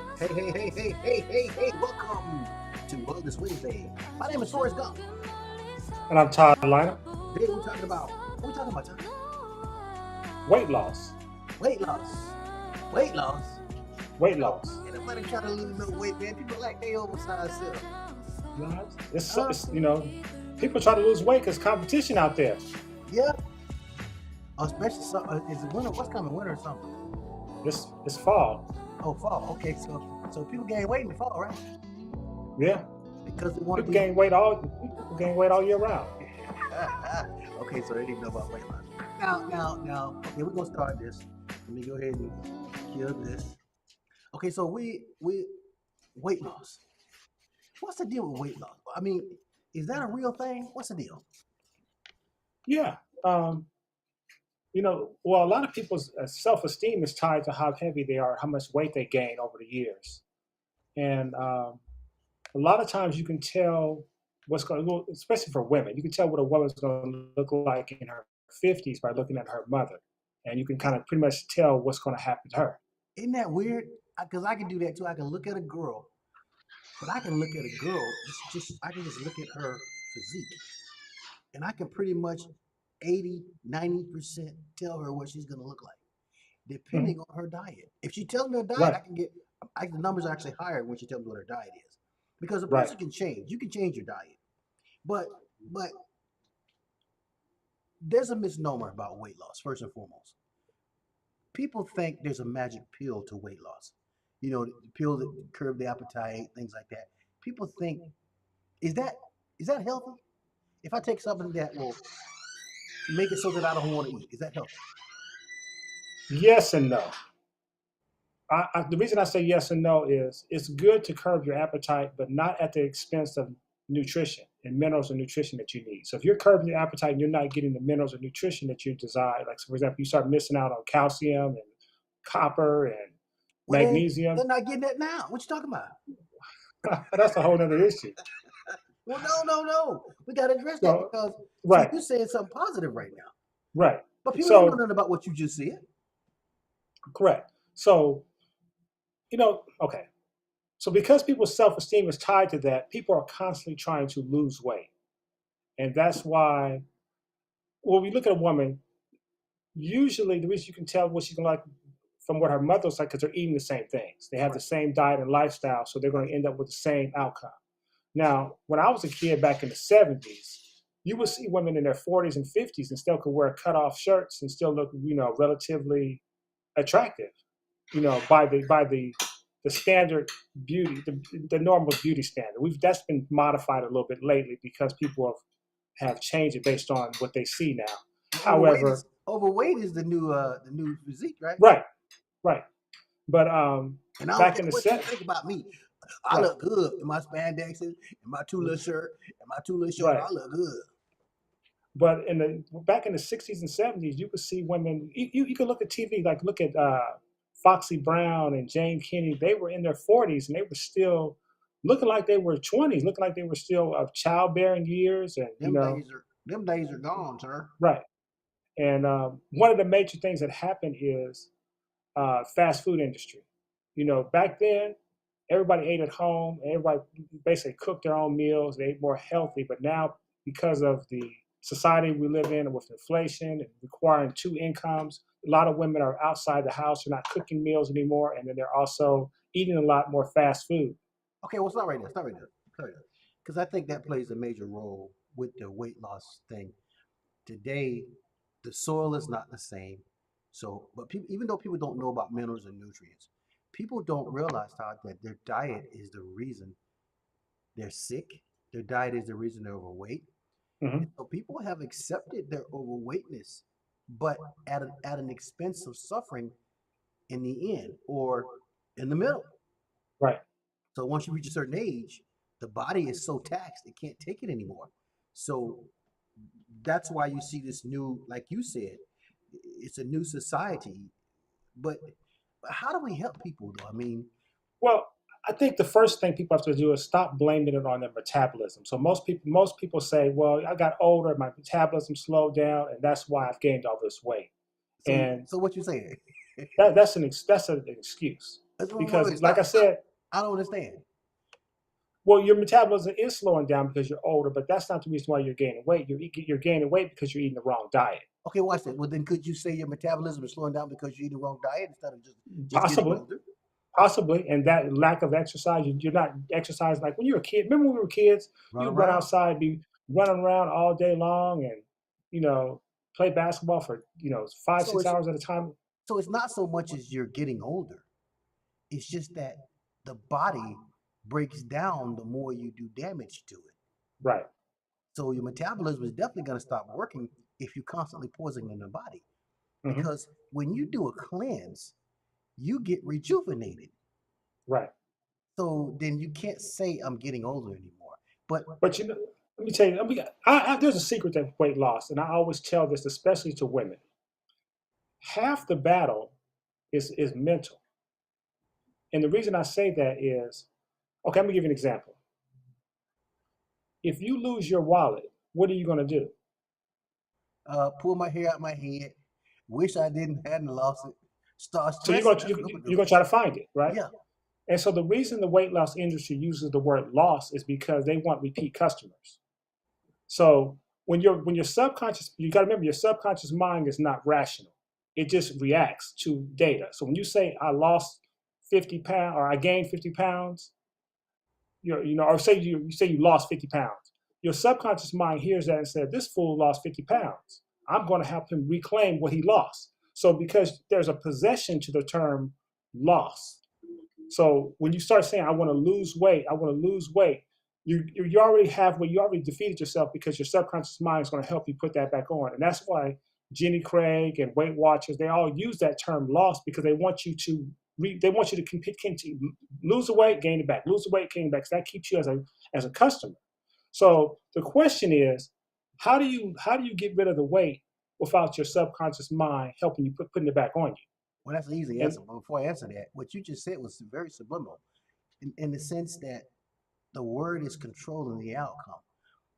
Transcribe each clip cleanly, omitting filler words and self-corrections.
Hey, welcome to Wellness Wednesday. My name is Forrest Gump. And I'm Todd Liner. Today what we talking about, Todd? Weight loss. Weight loss. Weight loss. Weight You know, loss. ain't nobody trying to lose no weight, man. People like they oversized self. You know, Huh? people try to lose weight because competition out there. Yeah. Especially is it winter? What's coming? Winter or something? It's fall. Oh, fall. Okay, so people gain weight in the fall, right? Yeah. Because they want to People be. gain weight all year round. Okay, so they didn't know about weight loss. Now. Okay, we're gonna start this. Let me go ahead and kill this. Okay, so we weight loss. What's the deal with weight loss? I mean, is that a real thing? What's the deal? Yeah. Um, well, a lot of people's self-esteem is tied to how heavy they are, how much weight they gain over the years. And a lot of times you can tell well, especially for women, you can tell what a woman's going to look like in her 50s by looking at her mother. And you can kind of pretty much tell what's going to happen to her. Isn't that weird? Because I can do that too. I can look at a girl, but I can look at a girl. Just I can just look at her physique, and I can pretty much 80, 90% tell her what she's gonna look like, Mhm. depending on her diet. If she tells me her diet, Right, I can get the numbers are actually higher when she tells me what her diet is, because a right. person can change. You can change your diet, but but there's a misnomer about weight loss. First and foremost, people think there's a magic pill to weight loss. You know, the pill that curb the appetite, things like that. People think is that is that healthy? If I take something that will make it so that I don't want to eat, is that healthy? Yes and no. The reason I say yes and no is it's good to curb your appetite, but not at the expense of nutrition and minerals and nutrition that you need. So if you're curbing your appetite and you're not getting the minerals or nutrition that you desire, like so for example, you start missing out on calcium and copper and Well, they're magnesium, not getting that now. What you talking about? that's a whole other issue. Well, no. We got to address that So because see, right, you're saying something positive right now, right. but people don't know So nothing about what you just said. correct. So okay. So because people's self-esteem is tied to that, people are constantly trying to lose weight. And that's why when we look at a woman, usually the reason you can tell what she's gonna like from what her mother's like because they're eating the same things. They have the Right, same diet and lifestyle, so they're going right. to end up with the same outcome. Now, when I was a kid back in the 70s, you would see women in their 40s and 50s and still could wear cut-off shirts and still look, relatively attractive, by the standard beauty, the normal beauty standard. That's been modified a little bit lately because people have changed it based on what they see now. Well, However, overweight is the new physique, right? right, right. But And I don't back care in the what you set, think about me. I right, look good in my spandexes, in my two little shirt, and my two little shorts. right. I look good. But back in the 60s and 70s, you could see women. You could look at TV, like look at Foxy Brown and Jane Kenny. They were in their 40s and they were still looking like they were 20s, looking like they were still of childbearing years, and Them days are gone, sir. right. And one of the major things that happened is fast food industry. Back then, everybody ate at home. Everybody basically cooked their own meals. They ate more healthy. But now, because of the society we live in, and with inflation and requiring two incomes, a lot of women are outside the house. They're not cooking meals anymore, and then they're also eating a lot more fast food. Okay, well, stop right there. Stop right there. Stop right there. Because I think that plays a major role with the weight loss thing. Today, the soil is not the same. So, but people, even though people don't know about minerals and nutrients, people don't realize, Todd, that their diet is the reason they're sick. Their diet is the reason they're overweight. And Hmm. so people have accepted their overweightness, but at an expense of suffering in the end or in the middle. Right. So once you reach a certain age, the body is so taxed it can't take it anymore. So that's why you see this new, like you said, it's a new society. But how do we help people though? I mean, Well, I think the first thing people have to do is stop blaming it on their metabolism. So most people say, "Well, I got older, my metabolism slowed down, and that's why I've gained all this weight." so And so what you saying? that's an excuse. Because, Wait, like I stop, stop. said, I don't understand. well, your metabolism is slowing down because you're older, but that's not the reason why you're gaining weight. You're gaining weight because you're eating the wrong diet. Okay, watch this. Well, then could you say your metabolism is slowing down because you're eating the wrong diet instead of just getting Possibly, older? possibly, and that lack of exercise, you're not exercising like when you were a kid. Remember when we were kids, Run you'd run around. outside, be running around all day long, and you know, play basketball for five, So six it's hours at a time. so it's not so much as you're getting older. It's just that the body breaks down the more you do damage to it. Right. So your metabolism is definitely going to stop working if you're constantly poisoning the body. Hmm. Because when you do a cleanse, you get rejuvenated. Right. So then you can't say I'm getting older anymore. But But let me tell you, there's a secret to weight loss, and I always tell this, especially to women. Half the battle is mental, and the reason I say that is, okay, I'm gonna give you an example. If you lose your wallet, what are you gonna do? pull my hair out my head, wish I hadn't lost it, start So stressing. That's what I'm gonna you're do. gonna try to find it, right? Yeah. And so the reason the weight loss industry uses the word loss is because they want repeat customers. So when your subconscious, you got to remember your subconscious mind is not rational. It just reacts to data. So when you say I lost 50 pounds or I gained 50 pounds, or say you say you lost 50 pounds, your subconscious mind hears that and said, this fool lost 50 pounds. I'm going to help him reclaim what he lost. So because there's a possession to the term loss. So when you start saying, I want to lose weight, I want to lose weight, you already you already defeated yourself because your subconscious mind is going to help you put that back on. And that's why Jenny Craig and Weight Watchers, they all use that term loss because they want you to they want you to continue, lose the weight, gain it back, lose the weight, gain it back. So that keeps you as a customer. So the question is, how do you get rid of the weight without your subconscious mind helping you putting it back on Well, that's an easy you? And answer. But before I answer that, what you just said was very subliminal in the sense that the word is controlling the outcome.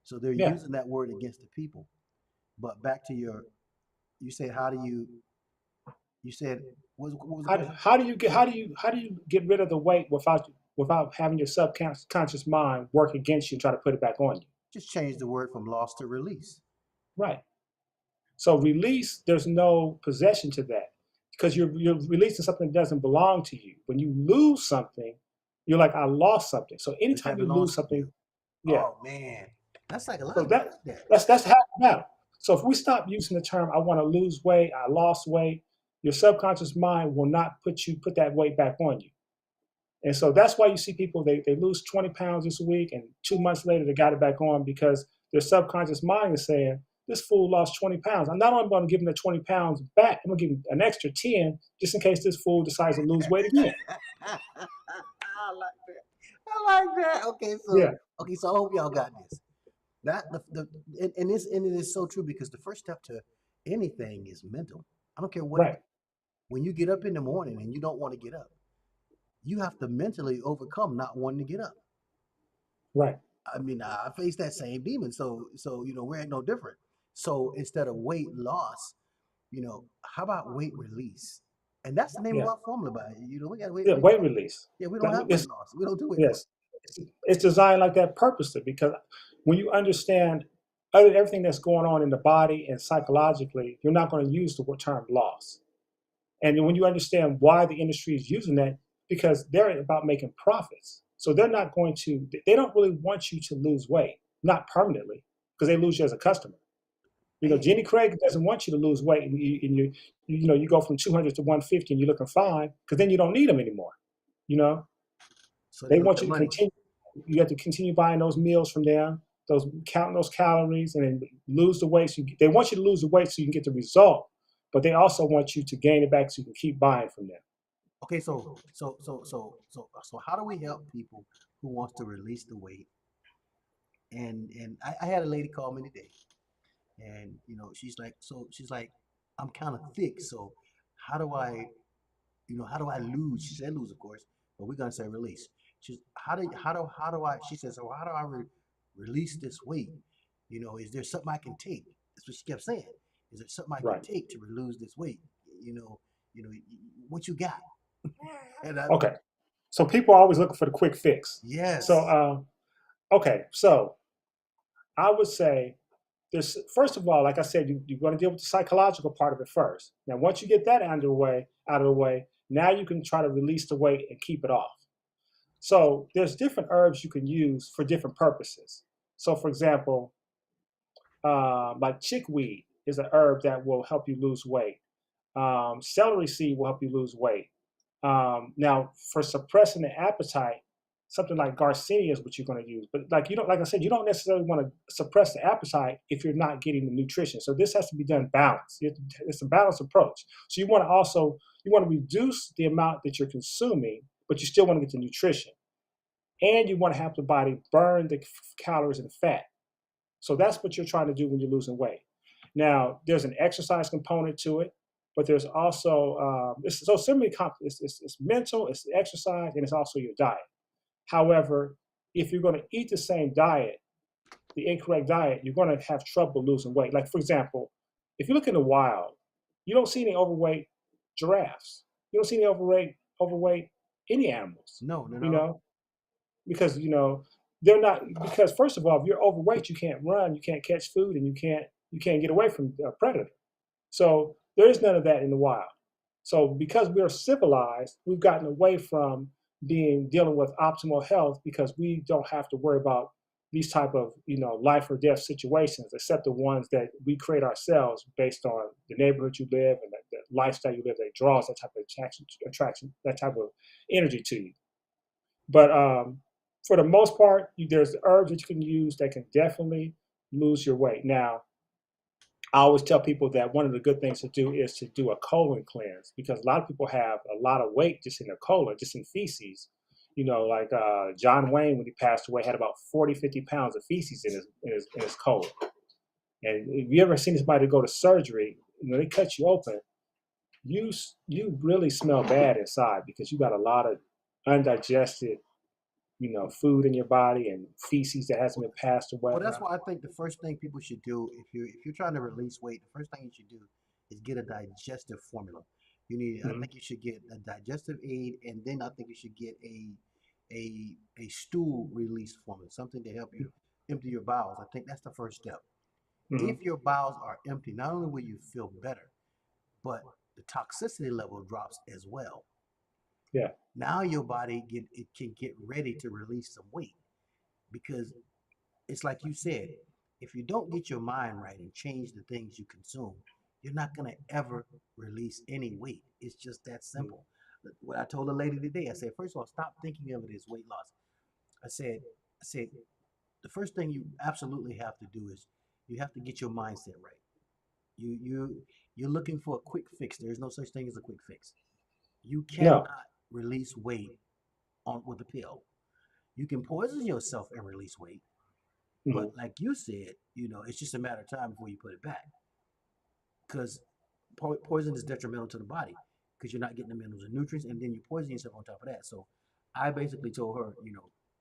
So they're yeah, using that word against the people. But back to you said, how do you said, what was the question? how do you get rid of the weight without having your subconscious mind work against you and try to put it back on you? Just change the word from loss to release. Right. So release, there's no possession to that because you're releasing something that doesn't belong to you. When you lose something, you're like, I lost something. So Because that anytime you belongs lose to you. something, yeah. Oh man, that's So psychological. I that like that. that's half the battle. So if we stop using the term, I want to lose weight, I lost weight, your subconscious mind will not put that weight back on you. And so that's why you see people, they lose 20 pounds this week and 2 months later they got it back on because their subconscious mind is saying, this fool lost 20 pounds. I'm not only going to give him the 20 pounds back, I'm going to give him an extra 10 just in case this fool decides to lose weight again. I like that. I like that. Yeah, Okay, so I hope y'all got this. That and it is so true because the first step to anything is mental. I don't care what it is. right, When you get up in the morning and you don't want to get up, you have to mentally overcome not wanting to get up. right. I mean, I face that same demon, so we ain't no different. So instead of weight loss, how about weight release? And that's the name of Yeah, our formula. By we got yeah, weight release. yeah, we don't That, have weight it's, loss. We don't do weight loss. yes, it's designed like that purposely because when you understand everything that's going on in the body and psychologically, you're not going to use the term loss. And when you understand why the industry is using that, because they're about making profits. So they're not going to, they don't really want you to lose weight, not permanently, because they lose you as a customer. Man, Jenny Craig doesn't want you to lose weight and you go from 200 to 150 and you're looking fine because then you don't need them anymore. You know, so they they want want the you to money. continue, you have to continue buying those meals from them, counting those calories and then lose the weight. So they want you to lose the weight so you can get the result, but they also want you to gain it back so you can keep buying from them. Okay, so how do we help people who wants to release the weight? And I had a lady call me today, and she's like, I'm kind of thick, so how do I, how do I lose? She said lose, of course, but we're gonna say release. She's how do I? She says, well, how do I release this weight? Is there something I can take? That's what she kept saying. Is there something I can Right. take to lose this weight? You know, what you got? And I, Okay. So people are always looking for the quick fix. So, yes, okay. So I would say this, first of all, like I said, you want to deal with the psychological part of it first. Now, once you get that out of the way, now you can try to release the weight and keep it off. So there's different herbs you can use for different purposes. So, for example, like chickweed is an herb that will help you lose weight. Celery seed will help you lose weight. Now, for suppressing the appetite, something like Garcinia is what you're going to use. But like you don't, like I said, you don't necessarily want to suppress the appetite if you're not getting the nutrition. So this has to be done balanced. It's a balanced approach. So you want to reduce the amount that you're consuming, but you still want to get the nutrition, and you want to have the body burn the calories and fat. So that's what you're trying to do when you're losing weight. Now, there's an exercise component to it, but there's also it's so similarly it's mental, it's exercise, and it's also your diet. However, if you're going to eat the same diet, the incorrect diet, you're going to have trouble losing weight. Like for example, if you look in the wild, you don't see any overweight giraffes. You don't see any overweight any animals. no, no, You no. know, because they're not, because first of all, if you're overweight, you can't run, you can't catch food, and you can't get away from a predator. So there is none of that in the wild. So because we're civilized, we've gotten away from dealing with optimal health because we don't have to worry about these type of life or death situations, except the ones that we create ourselves based on the neighborhood you live and the lifestyle you live that draws that type of attraction, that type of energy to you. But for the most part, there's herbs that you can use that can definitely lose your weight. Now, I always tell people that one of the good things to do is to do a colon cleanse, because a lot of people have a lot of weight just in their colon, just in feces. Like John Wayne, when he passed away, had about 40, 50 pounds of feces in his colon. And if you ever seen somebody go to surgery, they cut you open, you really smell bad inside because you got a lot of undigested food in your body and feces that hasn't been passed away. Well, that's why I think the first thing people should do if you're trying to release weight, the first thing you should do is get a digestive formula. I Mhm. think you should get a digestive aid, and then I think you should get a stool release formula, something to help you empty your bowels. I think that's the first step. Mhm. If your bowels are empty, not only will you feel better, but the toxicity level drops as well. Yeah. Now your body it can get ready to release some weight because it's like you said, if you don't get your mind right and change the things you consume, you're not going to ever release any weight. It's just that Mhm. simple. What I told a lady today, I said, first of all, stop thinking of it as weight loss. I said, the first thing you absolutely have to do is you have to get your mindset right. You're looking for a quick fix. There is no such thing as a quick fix. You No. cannot release weight on with a pill. You can poison yourself and release weight, but Mhm. like you said, it's just a matter of time before you put it back. Because poison is detrimental to the body because you're not getting the minerals and nutrients, and then you poison yourself on top of that. So I basically told her,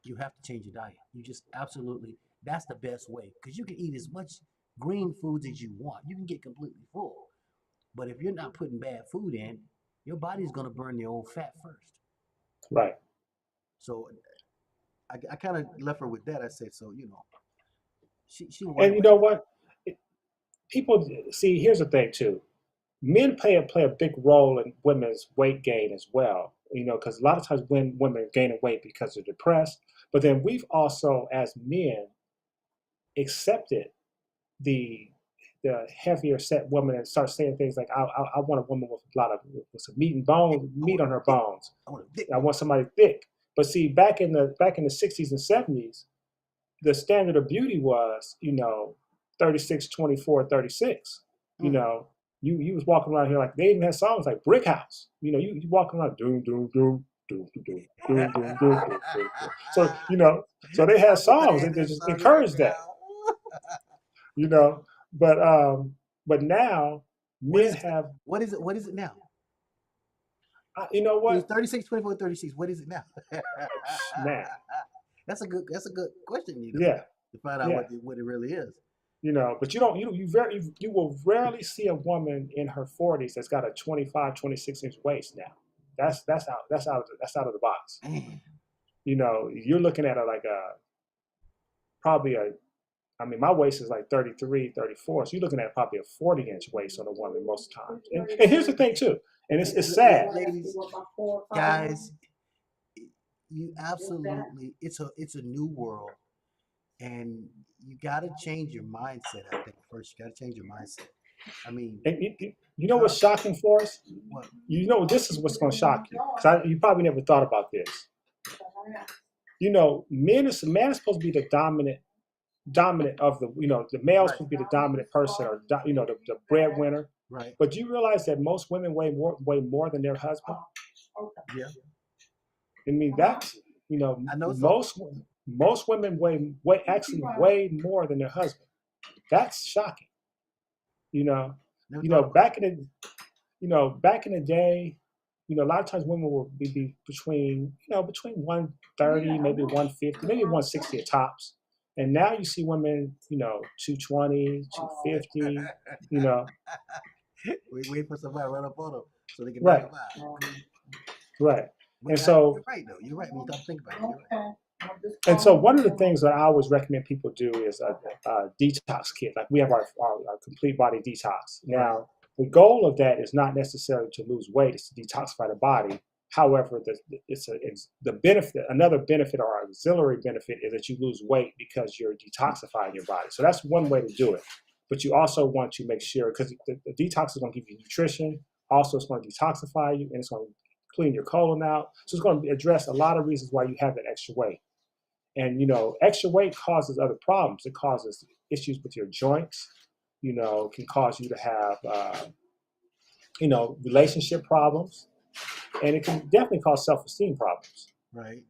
you have to change your diet. You just absolutely, that's the best way because you can eat as much green foods as you want. You can get completely full. But if you're not putting bad food in, your body's going to burn the old fat first. Right. So I kind of left her with that. I said, so, she And white, you but know what? It- People see. Here's the thing too. Men play a big role in women's weight gain as well. Because a lot of times when women are gaining weight because they're depressed, but then we've also, as men, accepted the the heavier set woman and start saying things like, I want a woman with a lot of with some meat and thick. bones, I meat want on a her thick. bones. I want a thick I woman. want somebody thick. But see, back in the 60s and 70s, the standard of beauty was, 36, 24, 36. You Mm. know, you was walking around here like they even had songs like Brick House. You walking around doom doom doom doom doom doom doom doom doom doom doom. So so they had I wish I songs had that that just song right encouraged that. now. You know, but now What men is it? have, What is it? What is it now? you know It's what, 36, 24, 36. What is it now? man, That's a good question, yeah, to find out yeah. what it really is. But you don't you will rarely see a woman in her 40s that's got a 25, 26 inch waist now. that's out of the box. Man, You know, you're looking at probably I mean, my waist is like 33, 34. So you're looking at probably a 40-inch waist on a woman most times. And here's the thing too, and it's sad. ladies, guys, you absolutely, it's a new world, and you got to change your mindset. I think first you got to change your mindset. I mean, And you know what's shocking for us? what? You know, this is what's going to shock you, because you probably never thought about this. You know, man is supposed to be the dominant of the, you know, the male is Right, supposed to be the dominant person, or you know, the breadwinner. right, But you realize that most women weigh more than their husband. yeah. I mean, that's, you know, I know so. most women actually way more than their husband. That's shocking. You know, Never you thought know, about back in the day, you know, a lot of times women will be between, you know, between 130, maybe 150, maybe 160 at tops. And now you see women, you know, 220, 250, you know, we wait for somebody to run up on them so they can knock right, them out. right. But And so, you're right though. You're right when you start thinking about it. You're right. and so one of the things that I always recommend people do is a detox kit. Like we have our complete body detox. Right. Now, the goal of that is not necessarily to lose weight; it's to detoxify the body. However, it's the benefit. Another benefit or auxiliary benefit is that you lose weight because you're detoxifying your body. So that's one way to do it. But you also want to make sure, because the detox is going to give you nutrition. Also, it's going to detoxify you, and it's going to clean your colon out. So it's going to address a lot of reasons why you have that extra weight. And you know, extra weight causes other problems. It causes issues with your joints. You know, can cause you to have you know, relationship problems, and it can definitely cause self-esteem problems. Right. And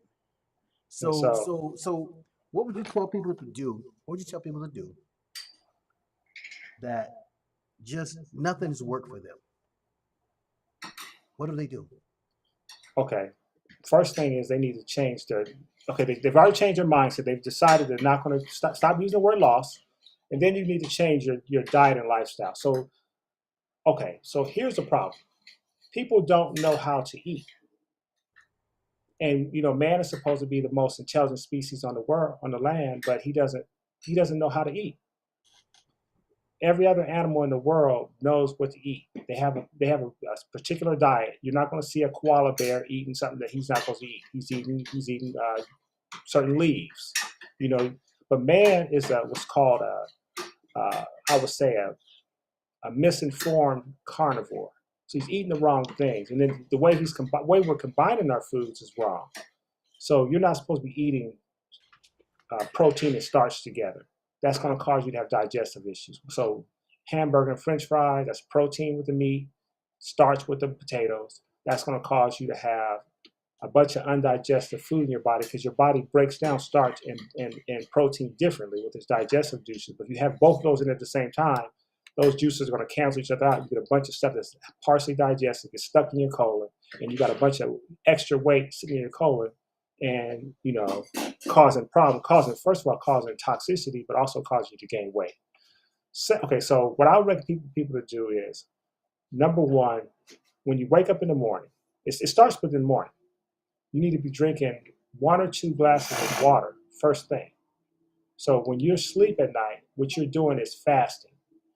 So, so, so what would you tell people to do? What would you tell people to do that just nothing's work for them? What do they do? okay, first thing is they need to change their. Okay, they've already changed their mindset. They've decided they're not going to stop using the word loss, and then you need to change your diet and lifestyle. So, okay, so here's the problem: people don't know how to eat. And you know, man is supposed to be the most intelligent species on the land, but he doesn't know how to eat. Every other animal in the world knows what to eat. They have a particular diet. You're not going to see a koala bear eating something that he's not supposed to eat. He's eating certain leaves, you know. But man is what's called I would say a misinformed carnivore. So he's eating the wrong things, and then the way way we're combining our foods is wrong. So you're not supposed to be eating protein and starch together. That's going to cause you to have digestive issues. So hamburger and French fries, that's protein with the meat, starch with the potatoes. That's going to cause you to have a bunch of undigested food in your body because your body breaks down starch and protein differently with its digestive juices. But if you have both of those in at the same time, those juices are going to cancel each other out. You get a bunch of stuff that's partially digested, gets stuck in your colon, and you got a bunch of extra weight sitting in your colon, and you know, causing first of all causing toxicity, but also causing you to gain weight. Okay, so what I would recommend people to do is, number one, when you wake up in the morning, it starts with the morning. You need to be drinking 1 or 2 glasses of water first thing. So when you're asleep at night, what you're doing is fasting.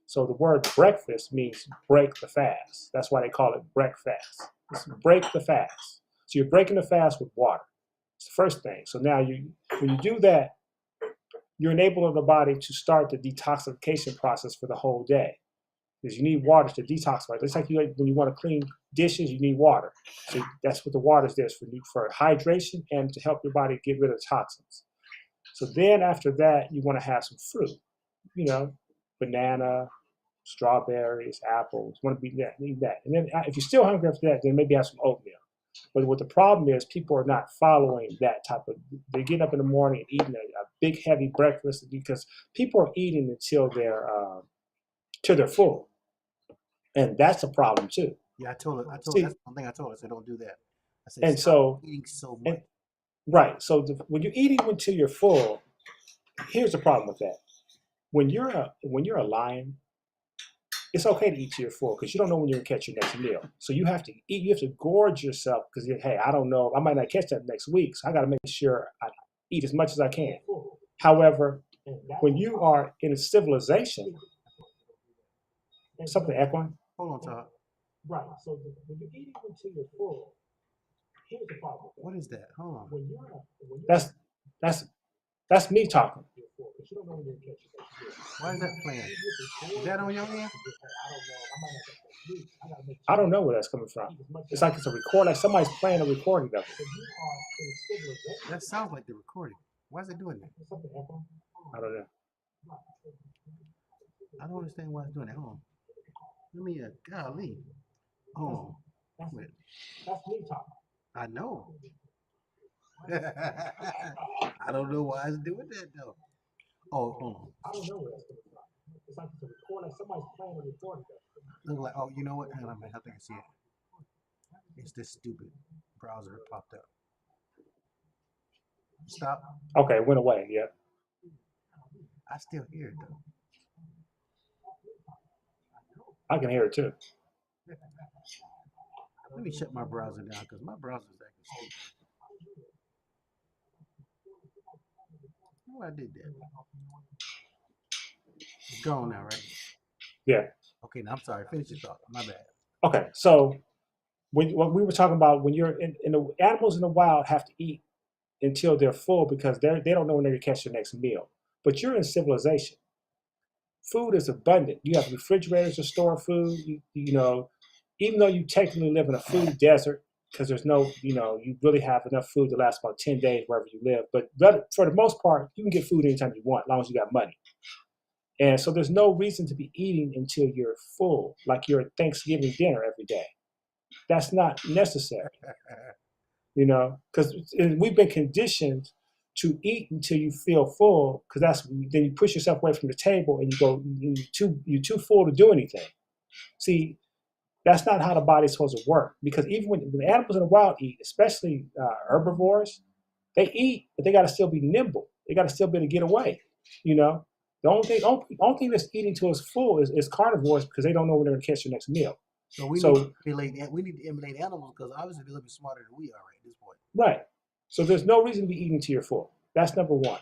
So the word breakfast means break the fast. That's why they call it breakfast. It's break the fast. So you're breaking the fast with water. It's the first thing. So now when you do that, you're enabling the body to start the detoxification process for the whole day. Because you need water to detoxify. It's like when you want to clean dishes, you need water. So that's what the water is there for hydration and to help your body get rid of toxins. So then after that, you want to have some fruit, you know, banana, strawberries, apples. Want to be that, need that. And then if you're still hungry after that, then maybe have some oatmeal. But what the problem is, people are not following that type of. They get up in the morning and eating a big heavy breakfast because people are eating until they're full, and that's a problem too. Yeah, I told her. See, That's one thing I told her. I said, don't do that. I said, and stop so eating so and much. right, so when you're eating until you're full, here's the problem with that. When you're a lion, it's okay to eat till you're full because you don't know when you're gonna catch your next meal. So you have to eat. You have to gorge yourself because hey, I don't know. I might not catch that next week, so I got to make sure I eat as much as I can. However, when you are in a civilization, something echoing. Hold on, Todd. Right. So when you're eating until you're full, here's the problem. What is that? Hold on. That's that's that's me talking. Why is that playing? Is that on your end? I don't know where that's coming from. It's like it's a record, like somebody's playing a recording of it. That sounds like the recording. Why is it doing that? I don't know. I don't understand why it's doing that. Hold on. Let me, golly. Hold on. Wait. That's me talking. I know. I don't know why it's doing that though. Oh, hold on. I don't know where that's coming from. It's like it's a recording, like somebody's playing a recording of it. Look like, oh, you know what? Hang on, man. I think I see it. It's this stupid browser that popped up. Stop. Okay, it went away. Yeah. I still hear it though. I can hear it too. Let me shut my browser down because my browser is acting stupid. Oh, I did that. It's gone now, right? Yeah. Okay, now I'm sorry. Finish your thought. My bad. Okay, so what we were talking about when you're in the animals in the wild have to eat until they're full because they don't know when they're gonna catch their next meal. But you're in civilization. Food is abundant. You have refrigerators to store food. You know, even though you technically live in a food desert because there's no, you really have enough food to last about 10 days wherever you live. But for the most part, you can get food anytime you want, as long as you got money. And so there's no reason to be eating until you're full, like your Thanksgiving dinner every day. That's not necessary, because we've been conditioned to eat until you feel full, because then you push yourself away from the table and you go, you're too full to do anything. See, that's not how the body's supposed to work. Because even when the animals in the wild eat, especially herbivores, they eat, but they got to still be nimble. They got to still be able to get away. The only thing that's eating till it's full is carnivores because they don't know when they're going to catch their next meal. So we need to emulate animals because obviously they're a little bit smarter than we are right at this point. Right. So there's no reason to be eating till you're full. That's number one.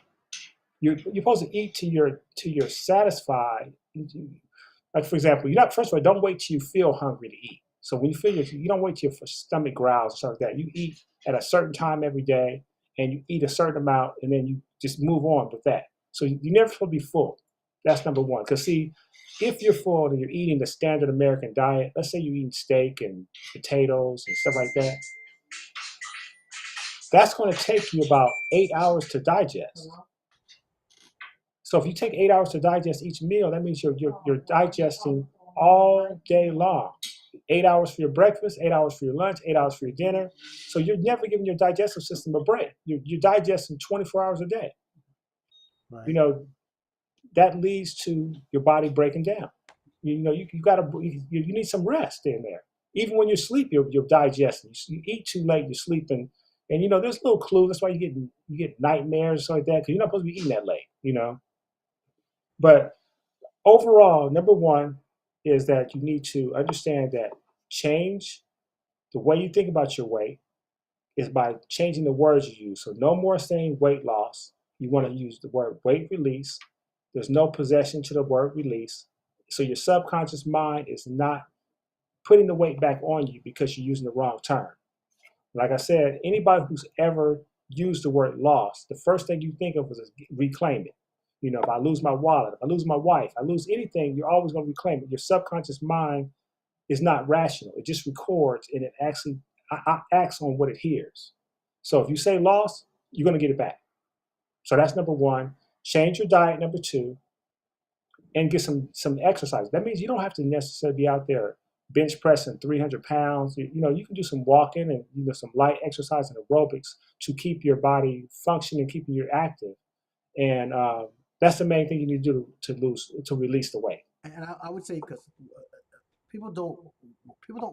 You're supposed to eat till you're satisfied. Like for example, first of all, don't wait till you feel hungry to eat. So when you feel you don't wait till your stomach growls or something like that. You eat at a certain time every day, and you eat a certain amount, and then you just move on with that. So you're never supposed to be full. That's number one. Because see, if you're full and you're eating the standard American diet, let's say you're eating steak and potatoes and stuff like that, that's going to take you about 8 hours to digest. So if you take 8 hours to digest each meal, that means you're digesting all day long. 8 hours for your breakfast, 8 hours for your lunch, 8 hours for your dinner. So you're never giving your digestive system a break. You're digesting 24 hours a day. Right. That leads to your body breaking down. You need some rest in there. Even when you sleep, you're digesting. You eat too late, you're sleeping, and there's a little clue. That's why you get nightmares and stuff like that because you're not supposed to be eating that late. But overall, number one is that you need to understand that change the way you think about your weight is by changing the words you use. So no more saying weight loss. You want to use the word weight release. There's no possession to the word release. So your subconscious mind is not putting the weight back on you because you're using the wrong term. Like I said, anybody who's ever used the word loss, the first thing you think of is reclaim it. If I lose my wallet, if I lose my wife, I lose anything, you're always going to reclaim it. Your subconscious mind is not rational. It just records and it actually acts on what it hears. So if you say loss, you're going to get it back. So that's number one. Change your diet, number two, and get some exercise. That means you don't have to necessarily be out there bench pressing 300 pounds. You can do some walking and some light exercise and aerobics to keep your body functioning, keeping you active. And that's the main thing you need to do to release the weight. And I would say because people don't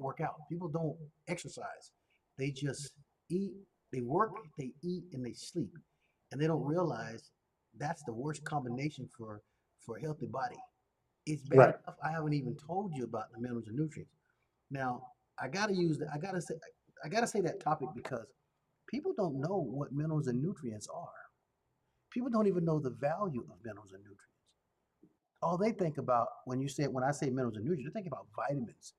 work out, people don't exercise, they just eat, they work, they eat, and they sleep, and they don't realize that's the worst combination for a healthy body. It's bad Right. enough I haven't even told you about the minerals and nutrients. Now, I gotta use that. I gotta say that topic because people don't know what minerals and nutrients are. People don't even know the value of minerals and nutrients. All they think about when I say minerals and nutrients, they're thinking about vitamins.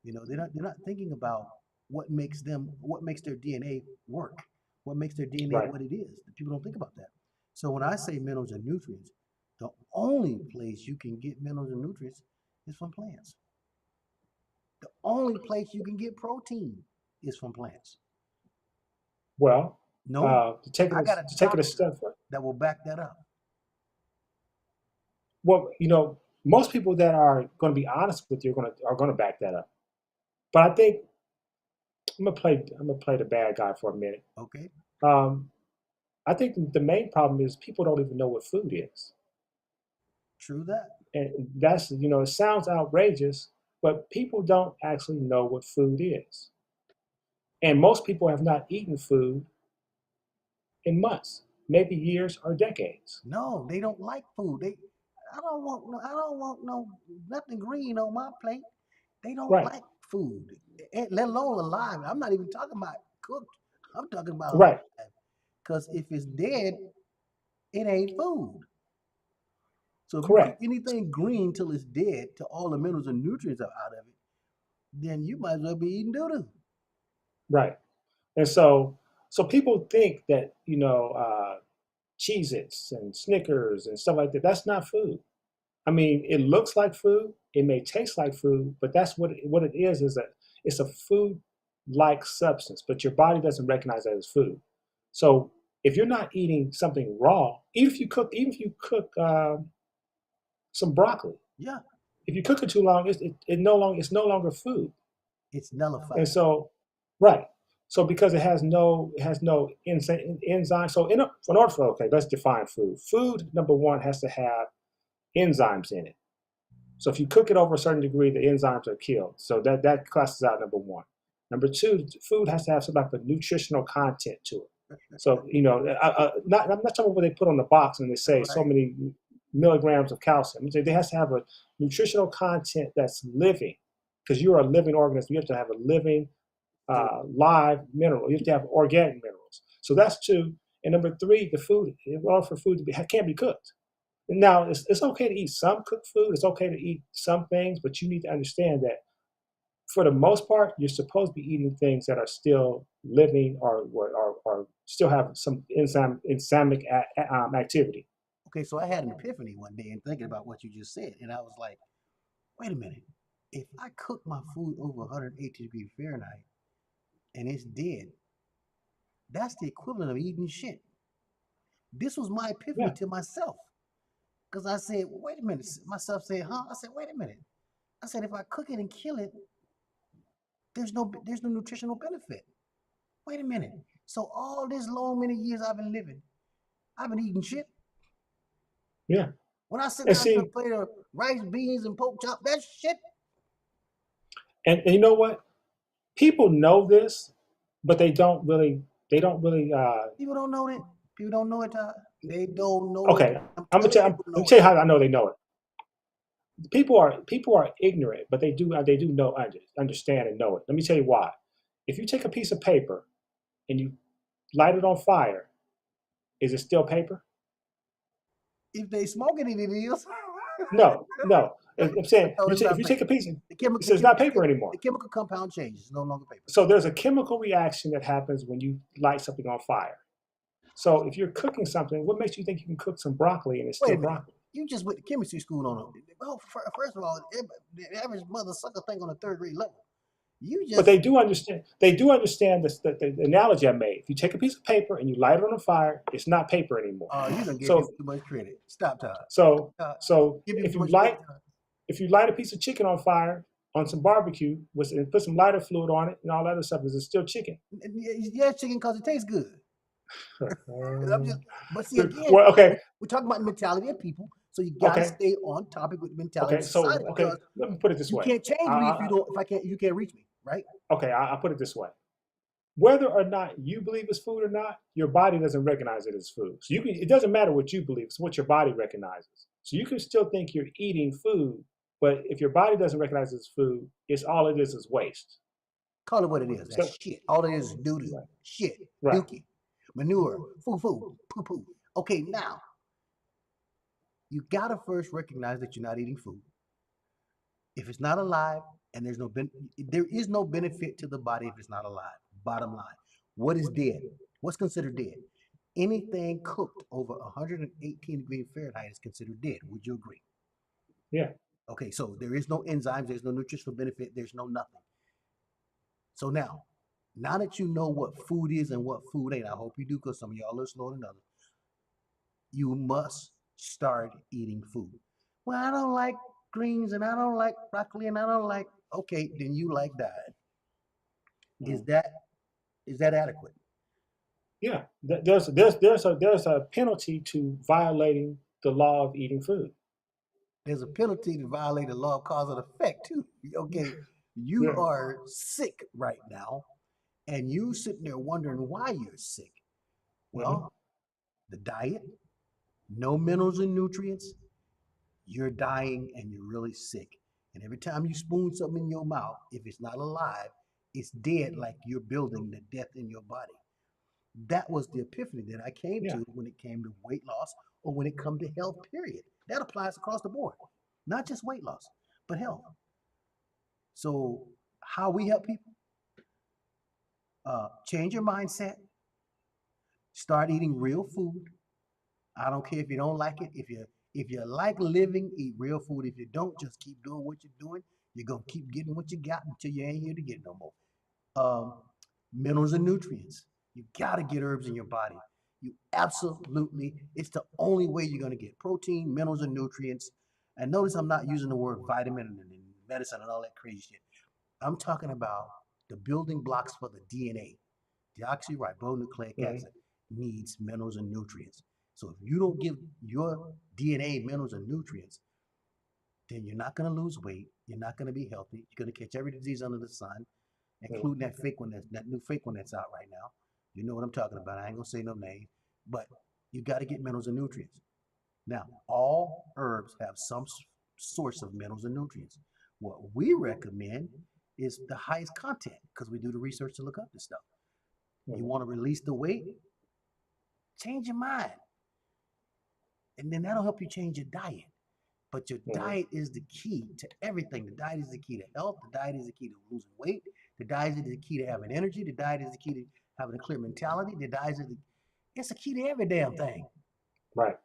They're not thinking about what makes their DNA work, what makes their DNA Right. what it is. People don't think about that. So when I say minerals and nutrients, the only place you can get minerals and nutrients is from plants. The only place you can get protein is from plants. Well, No, I got a to take it a doctor step further. that will back that up. Well, most people that are going to be honest with you are going to back that up. But I think I'm gonna play the bad guy for a minute. Okay, Um, I think the main problem is people don't even know what food is, true that. and that's it sounds outrageous, but people don't actually know what food is, and most people have not eaten food in months, maybe years or decades. No, they don't like food. I don't want no nothing green on my plate. They don't Right, like food, let alone alive. I'm not even talking about cooked. I'm talking about alive. right, Because if it's dead, it ain't food. So if you cook correct, anything green till it's dead, till all the minerals and nutrients are out of it, then you might as well be eating doo doo. right. And so people think that Cheez-Its and Snickers and stuff like that. That's not food. I mean, it looks like food. It may taste like food, but that's what it is. It's a food-like substance, but your body doesn't recognize that as food. So if you're not eating something raw, even if you cook some broccoli, Yeah, if you cook it too long, it's no longer food. it's And nullified. so, right. So because it has no enzyme. So in order for okay, let's define food. Food number one has to have enzymes in it. So if you cook it over a certain degree, the enzymes are killed. So that classes out number one. Number two, food has to have some type of nutritional content to it. So I'm not talking about what they put on the box and they say so Right. many milligrams of calcium. They has to have a nutritional content that's living, because you're a living organism. You have to have a living So live mineral. You have to have organic minerals. So that's two. And number three, the food, in order for food to be, can't be cooked. Now, it's okay to eat some cooked food. It's okay to eat some things, but you need to understand that for the most part, you're supposed to be eating things that are still living or still have some enzymic activity. okay, so I had an epiphany one day in thinking about what you just said, and I was like, wait a minute. If I cook my food over 180 degrees Fahrenheit and it's dead, that's the equivalent of eating shit. This was my epiphany Yeah, to myself. Because I said, wait a minute. Myself said, huh? I said, wait a minute. I said, if I cook it and kill it, there's no nutritional benefit. Wait a minute. So all this long many years I've been living, I've been eating shit. yeah. When I sit And down to a see, plate of rice, beans, and pork chop, that's shit. and you know what? People know this, but they don't really People don't know that. People don't know it, Todd. They don't know it. okay. I'm telling you, Let people me know it. tell you how I know they know it. People are ignorant, but they do know understand and know it. Let me tell you why. If you take a piece of paper and you light it on fire, is it still paper? If they smoking it, it is. No, no. I'm saying No, it's if not you paper. take a piece, The chemical, it's not paper the anymore. chemical compound changes. It's no longer paper. So there's a chemical reaction that happens when you light something on fire. So if you're cooking something, what makes you think you can cook some broccoli and it's Wait still a minute. broccoli? You just went to chemistry school on it. Well, first of all, the average mother sucker thing on a third grade level. You But just, they do understand the analogy I made. If you take a piece of paper and you light it on a fire, it's not paper anymore. you don't give So people too much credit. Stop, Todd. so Todd, so give people too much credit, Todd. if you light a piece of chicken on fire on some barbecue and put some lighter fluid on it and all that other stuff, is it still chicken? Yeah, chicken because it tastes good. I'm just, but see, again, Well, okay, we're talking about the mentality of people. So you got to okay, stay on topic with the mentality okay. of So society okay, because let me put it this you way. can't change me if you I, don't. If I can't, you can't reach me, right? okay, I'll put it this way. Whether or not you believe it's food or not, your body doesn't recognize it as food. So it doesn't matter what you believe; it's what your body recognizes. So you can still think you're eating food, but if your body doesn't recognize it as food, it's all it is waste. Call it what it is. That's So shit. All it is doo-doo, right, shit, right, dookie, manure, foo-foo, poo-poo. Okay, now, you gotta first recognize that you're not eating food. If it's not alive and there is no benefit to the body if it's not alive. Bottom line. What is dead? What's considered dead? Anything cooked over 118 degrees Fahrenheit is considered dead. Would you agree? yeah, Okay, so there is no enzymes, there's no nutritional benefit, there's no nothing. So now that you know what food is and what food ain't, I hope you do because some of y'all are slower than others, you must start eating food. Well, I don't like greens and I don't like broccoli and I don't like, okay, then you like that. Is mhm, that is that adequate? yeah. There's a penalty to violating the law of eating food. There's a penalty to violate the law of cause and effect too. Okay, you Yeah, are sick right now and you sitting there wondering why you're sick. hmm, Well, the diet, no minerals and nutrients, you're dying and you're really sick. And every time you spoon something in your mouth, if it's not alive, it's dead like you're building the death in your body. That was the epiphany that I came yeah, to when it came to weight loss or when it comes to health, period. That applies across the board, not just weight loss, but health. So, how we help people? Change your mindset, start eating real food. I don't care if you don't like it. If you like living, eat real food. If you don't, just keep doing what you're doing. You're gonna keep getting what you got until you ain't here to get no more. Um, Minerals and nutrients. You gotta get herbs in your body. You absolutely. It's the only way you're gonna get protein, minerals, and nutrients. And notice I'm not using the word vitamin and medicine and all that crazy shit. I'm talking about the building blocks for the DNA. Deoxyribonucleic hmm, acid needs minerals and nutrients. So if you don't give your DNA minerals and nutrients, then you're not going to lose weight. You're not going to be healthy. You're going to catch every disease under the sun, hmm, including that fake one, that new fake one that's out right now. You know what I'm talking about. I ain't going to say no name, but you got to get minerals and nutrients. Now, all herbs have some source of minerals and nutrients. What we recommend is the highest content because we do the research to look up this stuff. You hmm, want to release the weight? Change your mind. And then that'll help you change your diet. But your hmm, diet is the key to everything. The diet is the key to health. The diet is the key to losing weight. The diet is the key to having energy. The diet is the key to having a clear mentality. It's the key to every damn thing. right.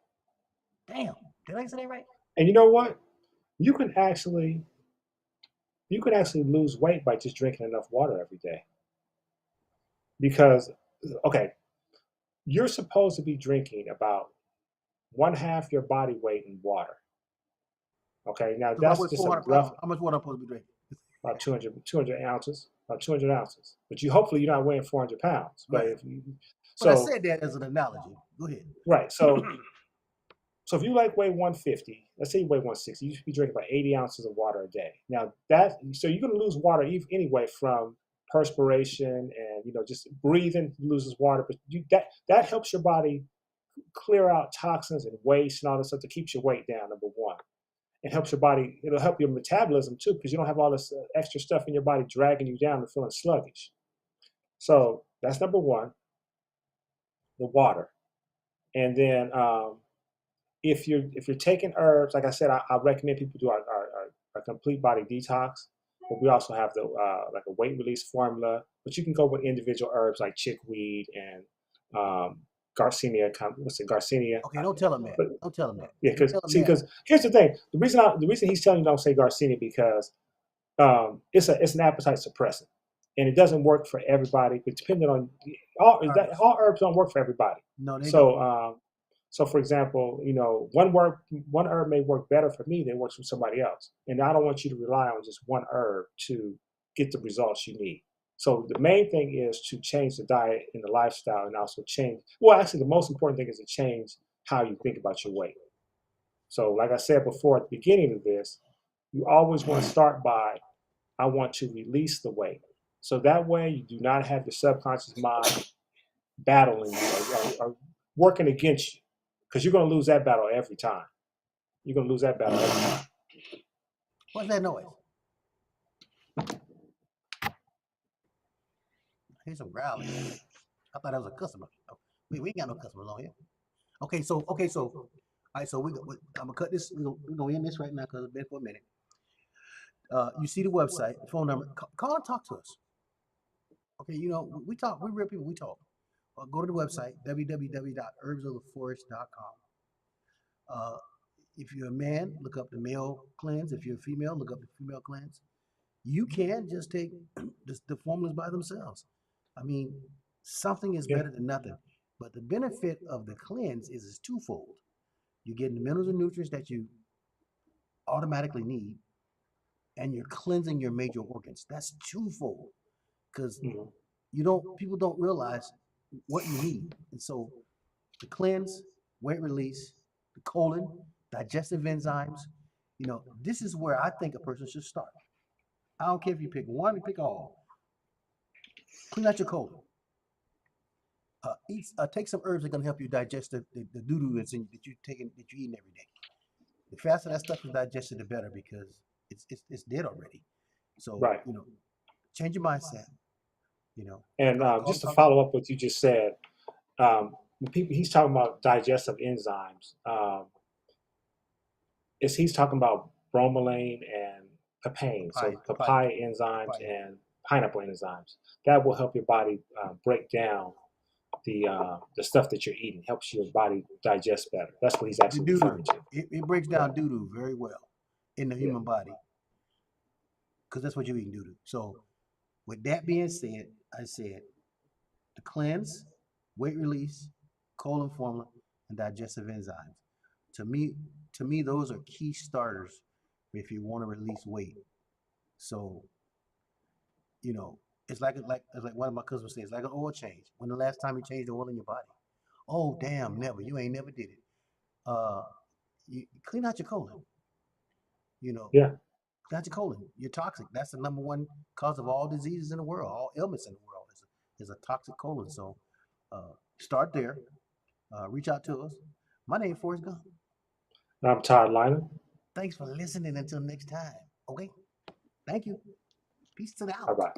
Damn. Did I say that right? And you know what? You can actually you can actually lose weight by just drinking enough water every day. Because okay, you're supposed to be drinking about one half your body weight in water. Okay, now So if I that's weigh just a 400 rough pounds, how much water am I supposed to be drinking? about 200 ounces, about 200 ounces. But you hopefully you're not weighing 400 pounds. But Right. if you But I so said that as an analogy. Go ahead. right, so if you like weigh 150, let's say you weigh 160, you should be drinking about 80 ounces of water a day. Now that so you're going to lose water anyway from perspiration and just breathing loses water, but that helps your body clear out toxins and waste and all this stuff to keep your weight down. Number one, it helps your body. It'll help your metabolism too because you don't have all this extra stuff in your body dragging you down and feeling sluggish. So that's number one, the water, and then if you're taking herbs, like I said, I recommend people do our complete body detox. But we also have the like a weight release formula. But you can go with individual herbs like chickweed and Garcinia. What's it, Garcinia? Okay, don't tell him that. But Don't tell him that. yeah, Don't because tell him see, that. because here's the thing. The reason he's telling you don't say Garcinia because it's an appetite suppressant, and it doesn't work for everybody. But depending on Herbs. all herbs don't work for everybody. No, they don't. So for example, one herb may work better for me than it works for somebody else, and I don't want you to rely on just one herb to get the results you need. So the main thing is to change the diet and the lifestyle, and also change. Well, actually, the most important thing is to change how you think about your weight. So, like I said before at the beginning of this, you always want to start by, I want to release the weight. So that way you do not have your subconscious mind battling you or working against you because you're going to lose that battle every time. you're gonna lose that battle every time. What's that noise? I hear some growling. I thought that was a customer. Oh, we ain't got no customers on here. Okay, so all right, so I'm gonna cut this. We're gonna end this right now because it's been for a minute. You see the website, the phone number. Call and talk to us. Okay, you know we talk. We're real people. We talk. Go to the website www.herbsoftheforest.com. If you're a man, look up the male cleanse. If you're a female, look up the female cleanse. You can just take the formulas by themselves. I mean, something is Yeah. better than nothing. But the benefit of the cleanse is twofold. You're getting the minerals and nutrients that you automatically need, and you're cleansing your major organs. That's twofold because Mhm. people don't realize what you need. And so the cleanse, weight release, the colon, digestive enzymes, this is where I think a person should start. I don't care if you pick one, you pick all. Clean out your colon. Take some herbs that are gonna help you digest the doo-doo that you're eating every day. The faster that stuff is digested, the better because it's dead already. So Right. change your mindset. And just to follow up what you just said, when he's talking about digestive enzymes. He's talking about bromelain and papain, so papaya enzymes and pineapple enzymes that will help your body break down the stuff that you're eating. Helps your body digest better. That's what he's The actually doo-doo. referring to. It breaks down doo-doo very well in the Yeah. human body because that's what you're eating, doo-doo. So with that being said, I said the cleanse, weight release, colon formula, and digestive enzymes. To me, those are key starters if you want to release weight. So, it's like one of my cousins says, like an oil change. When the last time you changed the oil in your body? Oh, damn, never. You ain't never did it. You clean out your colon. Yeah. Clean out your colon. You're toxic. That's the number one cause of all diseases in the world, all ailments in the world is a toxic colon. So, start there. Reach out to us. My name is Forrest Gump. I'm Todd Lyman. Thanks for listening. Until next time. Okay. Thank you. Peace to the Bye out. bye.